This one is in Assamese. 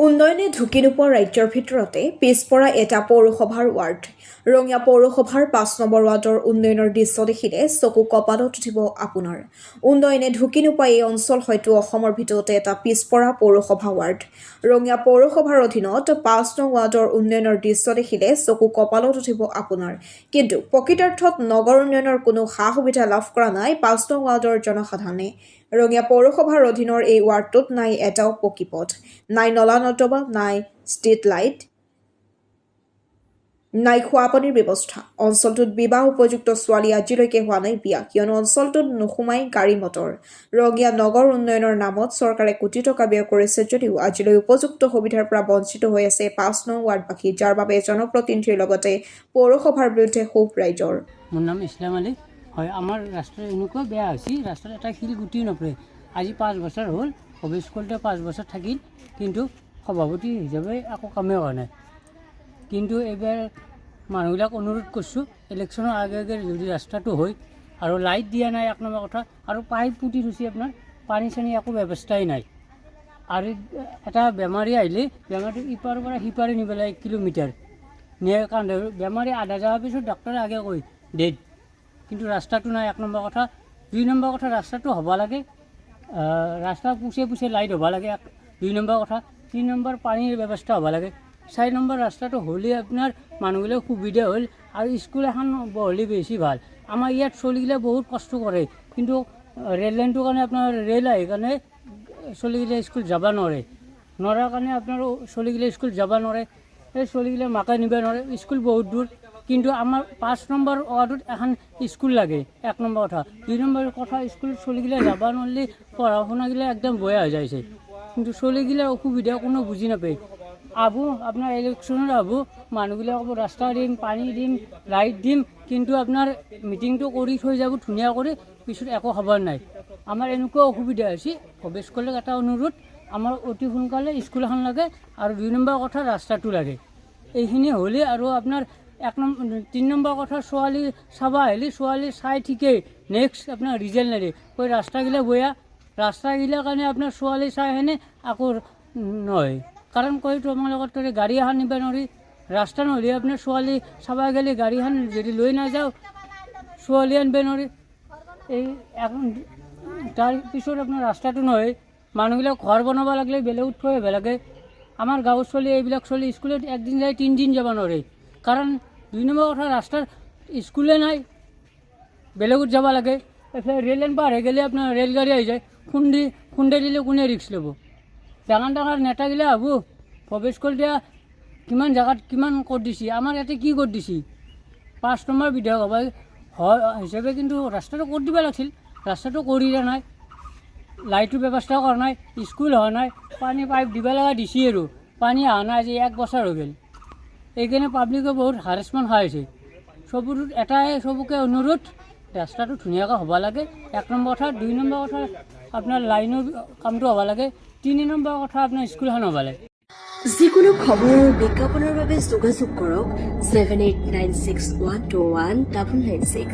উন্নয়নে ঢুকি নোপোৱা ৰাজ্যৰ ভিতৰতে পিছপৰা এটা পৌৰসভাৰ ৱাৰ্ড ৰঙিয়া পৌৰসভাৰ ৫ নম্বৰ ৱাৰ্ডৰ উন্নয়নৰ দৃশ্য দেখিলে চকু কপালত উঠিব আপোনাৰ। উন্নয়নে ঢুকি নোপোৱা এই অঞ্চল হয়তো অসমৰ ভিতৰতে এটা পিছপৰা পৌৰসভা ৱাৰ্ড। ৰঙিয়া পৌৰসভাৰ অধীনত ৫ নং ৱাৰ্ডৰ উন্নয়নৰ দৃশ্য দেখিলে চকু কপালত উঠিব আপোনাৰ। কিন্তু প্ৰকৃতাৰ্থত নগৰ উন্নয়নৰ কোনো সা সুবিধা লাভ কৰা নাই ৫ নং ৱাৰ্ডৰ জনসাধাৰণে। ৰঙিয়া পৌৰসভাৰ অধীনৰ এই ৱাৰ্ডটোত নাই এটাও পকী পথ, নাই নলা নৰ্দমা, নাই ষ্ট্ৰীট লাইট, নাই খোৱা পানীৰ ব্যৱস্থা। অঞ্চলটোত বিবাহ উপযুক্ত ছোৱালী আজিলৈকে হোৱা নাই বিয়া, কিয়নো অঞ্চলটোত নোসোমাই গাড়ী মটৰ। ৰঙিয়া নগৰ উন্নয়নৰ নামত চৰকাৰে কোটি টকা ব্যয় কৰিছে যদিও আজিলৈ উপযুক্ত সুবিধাৰ পৰা বঞ্চিত হৈ আছে ৫ নং ৱাৰ্ডবাসী, যাৰ বাবে জনপ্ৰতিনিধিৰ লগতে পৌৰসভাৰ বিৰুদ্ধে ক্ষোভ ৰাইজৰ। মোৰ নাম ইছলাম আলী। হয়, আমাৰ ৰাস্তা এনেকুৱা বেয়া হৈছে, ৰাস্তাত এটা শিল গুটি নপৰে। আজি 5 বছৰ হ'ল, অফিচ স্কুলতে 5 বছৰ থাকিল, কিন্তু সভাপতি হিচাপে একো কামেই হোৱা নাই। কিন্তু এইবাৰ মানুহবিলাক অনুৰোধ কৰিছোঁ, ইলেকশ্যনৰ আগে আগে যদি ৰাস্তাটো হয় আৰু লাইট দিয়া নাই 1 নম্বৰ কথা, আৰু পাইপ পুতি থৈছে, আপোনাৰ পানী চানী একো ব্যৱস্থাই নাই। আৰু এটা বেমাৰী আহিলে বেমাৰটো ইপাৰৰ পৰা সিপাৰে নিব লাগে 1 কিলোমিটাৰ নিয়ে কান্দে। বেমাৰী আধা যোৱাৰ পিছত ডাক্তৰে আগে কয় ডেড, কিন্তু ৰাস্তাটো নাই 1 নম্বৰ কথা। 2 নম্বৰ কথা, ৰাস্তাটো হ'ব লাগে, ৰাস্তা পুছে পুছে লাইট হ'ব লাগে 2 নম্বৰ কথা। 3 নম্বৰ পানীৰ ব্যৱস্থা হ'ব লাগে। 4 নম্বৰ ৰাস্তাটো হ'লে আপোনাৰ মানুহবিলাক সুবিধা হ'ল, আৰু স্কুল এখন হ'লে বেছি ভাল। আমাৰ ইয়াত চলিগিলা বহুত কষ্ট কৰে, কিন্তু ৰেল লাইনটোৰ কাৰণে আপোনাৰ ৰেল আহি কাৰণে চলিগিলা স্কুল যাব নোৱাৰাৰ কাৰণে আপোনাৰ চলিগিলা স্কুল যাব নোৱাৰে। এই চলিগিলা মাকে নিব নোৱাৰে, স্কুল বহুত দূৰ। কিন্তু আমাৰ 5 নম্বৰ ৱাৰ্ডত এখন স্কুল লাগে 1 নম্বৰ কথা। 2 নম্বৰ কথা, স্কুল চলিগিলা যাব নোৱাৰিলে পঢ়া শুনাগিলা একদম বেয়া হৈ যাইছে, কিন্তু চলিগিলাৰ অসুবিধা কোনো বুজি নাপায়। আপোনাৰ ইলেকশ্যনত মানুহবিলাক ক'ব ৰাস্তা দিম, পানী দিম, লাইট দিম, কিন্তু আপোনাৰ মিটিংটো কৰি থৈ যাব ধুনীয়া কৰি, পিছত একো খবৰ নাই। আমাৰ এনেকুৱা অসুবিধা হৈছে। অফিচ স্কুলক এটা অনুৰোধ, আমাৰ অতি সোনকালে স্কুল এখন লাগে, আৰু 2 নম্বৰ কথা ৰাস্তাটো লাগে। এইখিনি হ'লে আৰু আপোনাৰ 3 নম্বৰ কথা, ছোৱালী চাব আহিলে ছোৱালী চাই ঠিকেই, নেক্সট আপোনাৰ ৰিজাল্ট নেদে, কৈ ৰাস্তাগিলা বেয়া, ৰাস্তাগিলাৰ কাৰণে আপোনাৰ ছোৱালী চাই হেনে আকৌ নহয়। কাৰণ কৈ তোমালোকৰ তাতে গাড়ী এখন নিব নোৱাৰি, ৰাস্তা নহ'লে আপোনাৰ ছোৱালী চাব গ'লে গাড়ীখন যদি লৈ নাযাওঁ ছোৱালী আনিব নোৱাৰি। এই তাৰ পিছত আপোনাৰ ৰাস্তাটো নহয়, মানুহবিলাক ঘৰ বনাব লাগিলে বেলেগত থৈ আহিব লাগে। আমাৰ গাঁৱৰ ছোৱালী এইবিলাক ছোৱালী স্কুলত 1 দিন যায় 3 দিন যাব নোৱাৰে, কাৰণ 2 নম্বৰ কথা ৰাস্তাৰ স্কুলে নাই, বেলেগত যাব লাগে। এইফালে ৰেল লাইন পাৰ হৈ গ'লে আপোনাৰ ৰেলগাড়ী আহি যায়, খুন্দাই দিলে কোনে ৰিক্স ল'ব? ডাঙৰ ডাঙৰ নেতাগিলা ভৱেশ কলিতা কিমান জেগাত কিমান কৰি দিছে, আমাৰ ইয়াতে কি কৰি দিছে? 5 নম্বৰ বিধায়ক হিচাপে কিন্তু ৰাস্তাটো কৰি দিব লাগিছিল, ৰাস্তাটো কৰি দিয়া নাই। লাইটৰ ব্যৱস্থা কৰা নাই, স্কুল হোৱা নাই, পানী পাইপ দিব লগা দিছে, আৰু পানী অহা নাই আজি 1 বছৰ হৈ গ'ল। এইকাৰণে পাব্লিকে বহুত হাৰেছমেণ্ট খাই আছে। চবকে অনুৰোধ, ৰাস্তাটো ধুনীয়াকৈ হ'ব লাগে 1 নম্বৰ কথা। 2 নম্বৰ কথা, আপোনাৰ লাইনৰ কামটো হ'ব লাগে। 3 নম্বৰ কথা, আপোনাৰ স্কুলখন হ'ব লাগে। যিকোনো খবৰ আৰু বিজ্ঞাপনৰ বাবে যোগাযোগ কৰক 7896121996।